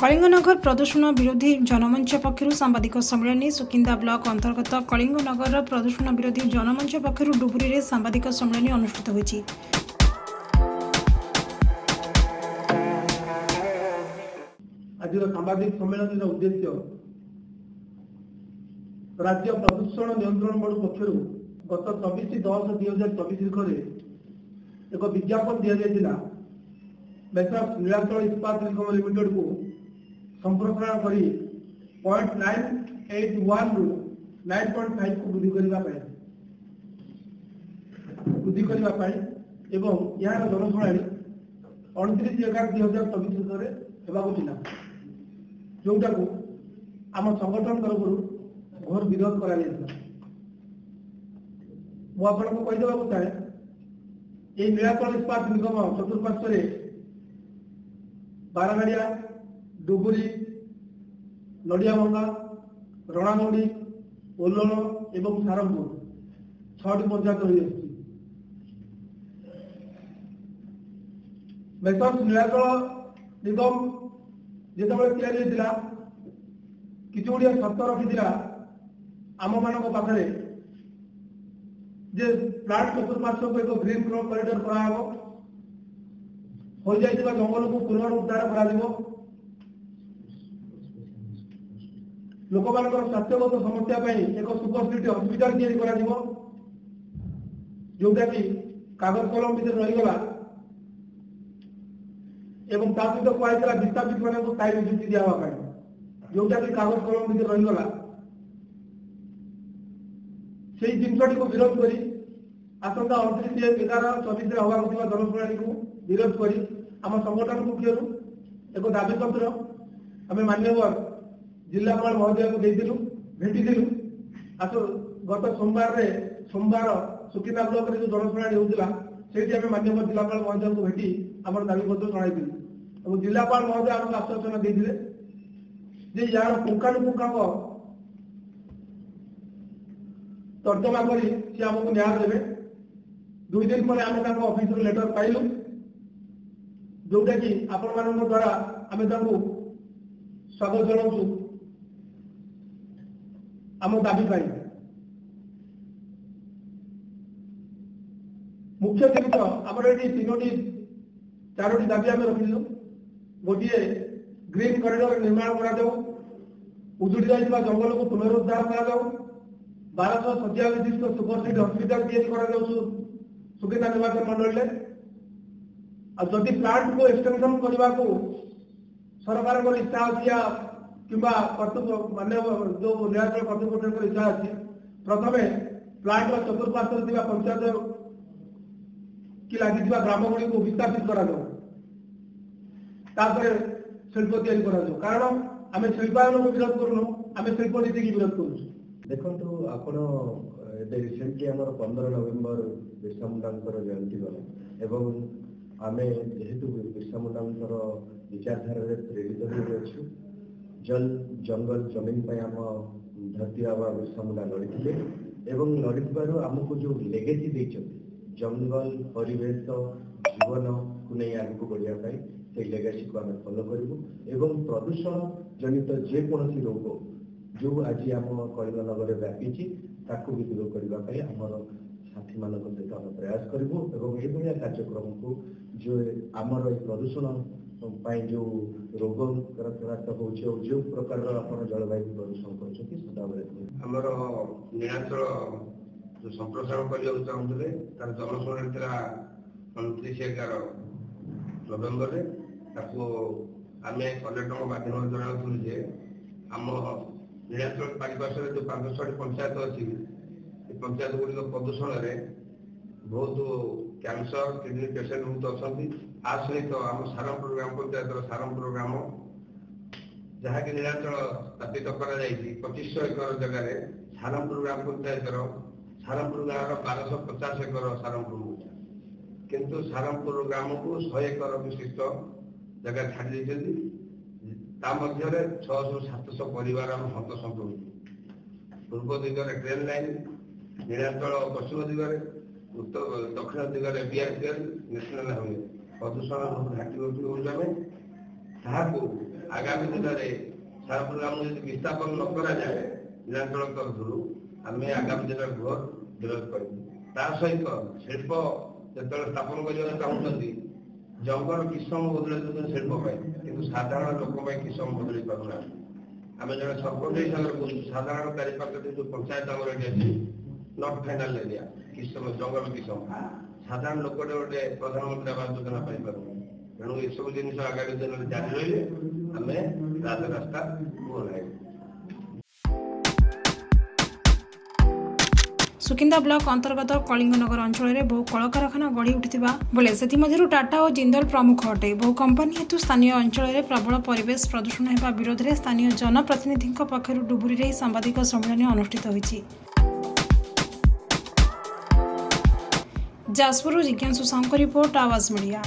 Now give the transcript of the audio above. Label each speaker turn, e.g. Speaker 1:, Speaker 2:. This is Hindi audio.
Speaker 1: कलिंगनगर प्रदूषण विरोधी जनमंच पक्षर सांबादिक सम्मेलन सुकिंदा ब्लॉक अंतर्गत कलिंगनगर प्रदूषण विरोधी जनमंच पक्षर डुबुरी में सांबादिक सम्मेलन अनुष्ठित होईछि।
Speaker 2: आज सांबादिक सम्मेलन उद्देश्य राज्य प्रदूषण नियंत्रण बोर्ड पक्षर गत 24/10/2024 एक विज्ञापन दि जाइए मेसर्स नीलाचल इस्पात निगम लिमिटेड को संप्रसारण कर 0.981 रु 9.5 को वृद्धि करने एवं यार जनशुणाणी 29/11/2024 होगा जोटा को आम संगठन तरफ घोर विरोध कर चाहे ये नीलाचल इस्पात निगम चतुर्पार्श्व बारागाड़िया डुबुरी नड़ियाभंगा रणागुड़ी ओल्लोल एवं सारंगपुर 6टी पंचायत रही मेसर्स नीलाचल निगम जिते या कि गुड़िया शर्त रखी आम मान पाखे जे प्लांट चतुर्पार्श्व को एक ग्रीन कॉरिडोर कराव हो जाइए जंगल को पुनरुद्धार कर लोक मान स्वास्थ्यगत समस्या एक सुपरस्पेशलिटी हॉस्पिटल या जोटा कि कागज कलम भर रहीगला एवं ता सहित कहला विस्थापित मान स्थायी नियुक्ति दिखावा जोटा कि कागज कलम भर रहीगला से जिनटी को विरोध कर आसंता 29/11/24 होगा जनशुणाणी को विरोध कर आम संगठन पक्ष एक दाबी पत्र आम मान्यवर जिलापाल महोदय को देलु भेटी गत सोमवार सुकिंदा ब्लॉक जो जनशुणाणी होता से मान्यवर जिलापाल महोदय को भेटी आम दाबी पत्र जन जिलापाल महोदय आमको आश्वासन देते यार पुंखानुपुंखाक तर्जमा कर आमको न्याय देवे 2 दिन पर आम ऑफिस लेटर पाइलु जोटा कि आपण मान द्वारा आम स्वागत जनाऊँ आम दाबी पाई मुख्य जिन आम ये 3-4टी दाबी आम रखिलु गोटे ग्रीन कॉरिडोर निर्माण करा उजुड़ी जाइए जंगल को पुनरुद्धार करा 1200 शଯ୍ୟା विशिष्ट सुपरस्पेशलिटी हॉस्पिटल सुकिंदा निर्वाचन मंडल जदि प्लांट को एक्सटेंशन करने को सरकार इच्छा अच्छी कि मान्य जो नीलाचल कर्तृपक्ष इच्छा अच्छी प्रथम प्लांट चतुर्पार्श्व पंचायत कि लगी ग्रामगुड़ी को विस्थापित करा शिल्प या कारण आम शिल्पायन को विरोध करूँ आम शिल्प नीति की विरोध करूँ।
Speaker 3: देखो आपण रिसेंटली आम 15 नवेम्बर बिरसा मुंडा जयंती गला एवं आमे जेहेतु बिरसा मुंडा विचारधारा प्रेरित हो जल जंगल जमीन पर आम धरती बाबा बिरसा मुंडा लड़ी एवं लड़ी आमको जो लेगेसी देते जंगल परिवेश जीवन को नहीं आगे बढ़ापी से लेगेसी को आम फॉलो करूँ एवं प्रदूषण जनित जेकोसी रोग जो आज आम कलिंगनगर व्यापी ताकू भी दूर करने आमर साथी मान सहित आम प्रयास करूँ और ये कार्यक्रम को जो आमर प्रदूषण जो रोग हो जो प्रकार जलवायु प्रदूषण करमर
Speaker 4: नीलाचल जो संप्रसारण करने चाहूँगे तार जनशुणाणी था 29/11 नवेम्बर आम कलेक्टर माध्यम जनाऊँ जे आम नीलाचल पारिपार्श्व जो 500 पंचायत अच्छी पंचायत गुड़िक प्रदूषण बहुत कैंसर किडनी पेसेंट बहुत अच्छा आ सहित आम सारंगपुर ग्राम पंचायत सारंगपुर ग्राम जहाँकि नीलाचल स्थापित कर 2500 एकड़ जगह सारंगपुर ग्राम पंचायत सारंगपुर ग्राम 1250 एकड़ सारंगपुर किंतु सारंगपुर ग्राम को 100 एकड़ विशिष्ट जगह छाड़ी मध्य 600-700 परिवार हतसंत पूर्व दिगरे ट्रेन लाइन नीलाचल पश्चिम दिगरे उत्तर दक्षिण दिगरे बीआरपीएल नेशनल हाईवे प्रदूषण घाटी ତାହାକୁ ଆଗାମୀ ଦିନରେ ସାର ପ୍ରୋଗ୍ରାମ ଯଦି ବିସ୍ଥାପନ ନ କରାଯାଏ ନିରାଞ୍ଚଳ ତରଫରୁ ଆମେ ଆଗାମୀ ଦିନରେ ଘୋର ବିରୋଧ କରିବୁ। ତା ସହିତ ଶିଳ୍ପ ଯେତେବେଳେ ସ୍ଥାପନ କରିବାକୁ ଚାହୁଁଛନ୍ତି ଜଙ୍ଗଲ କିସମ ବଦଳାଇ ଦେଉଛନ୍ତି ଶିଳ୍ପ ପାଇଁ, କିନ୍ତୁ ସାଧାରଣ ଲୋକ ପାଇଁ କିସମ ବଦଳାଇ ପାରୁନାହାନ୍ତି। ଆମେ ଜଣେ ସରପଞ୍ଚ ହିସାବରେ କହୁଛୁ ସାଧାରଣ ଚାରିପାଖରେ ଯୋଉ ପଞ୍ଚାୟତ ଆମର ଏଠି ଅଛି ନଟ୍ ଫାଇନାଲ ଏରିଆ କିସମ ଜଙ୍ଗଲ କିସମ ସାଧାରଣ ଲୋକଟେ ଗୋଟେ ପ୍ରଧାନମନ୍ତ୍ରୀ ଆବାସ ଯୋଜନା ପାଇପାରୁନି। ତେଣୁ ଏସବୁ ଜିନିଷ ଆଗାମୀ ଦିନରେ ଜାରି ରହିଲେ ଆମେ ରାଜରାସ୍ତା ଓହ୍ଲାଇବୁ।
Speaker 1: ସୁକିନ୍ଦା ବ୍ଲକ ଅନ୍ତର୍ଗତ କଳିଙ୍ଗନଗର ଅଞ୍ଚଳରେ ବହୁ କଳକାରଖାନା ଗଢ଼ି ଉଠିଥିବା ବେଳେ ସେଥିମଧ୍ୟରୁ ଟାଟା ଓ ଜିନ୍ଦଲ ପ୍ରମୁଖ ଅଟେ। ବହୁ କମ୍ପାନୀ ହେତୁ ସ୍ଥାନୀୟ ଅଞ୍ଚଳରେ ପ୍ରବଳ ପରିବେଶ ପ୍ରଦୂଷଣ ହେବା ବିରୋଧରେ ସ୍ଥାନୀୟ ଜନପ୍ରତିନିଧିଙ୍କ ପକ୍ଷରୁ ଡୁବୁରିରେ ଏହି ସାମ୍ବାଦିକ ସମ୍ମିଳନୀ ଅନୁଷ୍ଠିତ ହୋଇଛି। ଯାଜପୁରରୁ ଜିଜ୍ଞାସୁ ସାହୁଙ୍କ ରିପୋର୍ଟ, ଆୱାଜ ମିଡିଆ।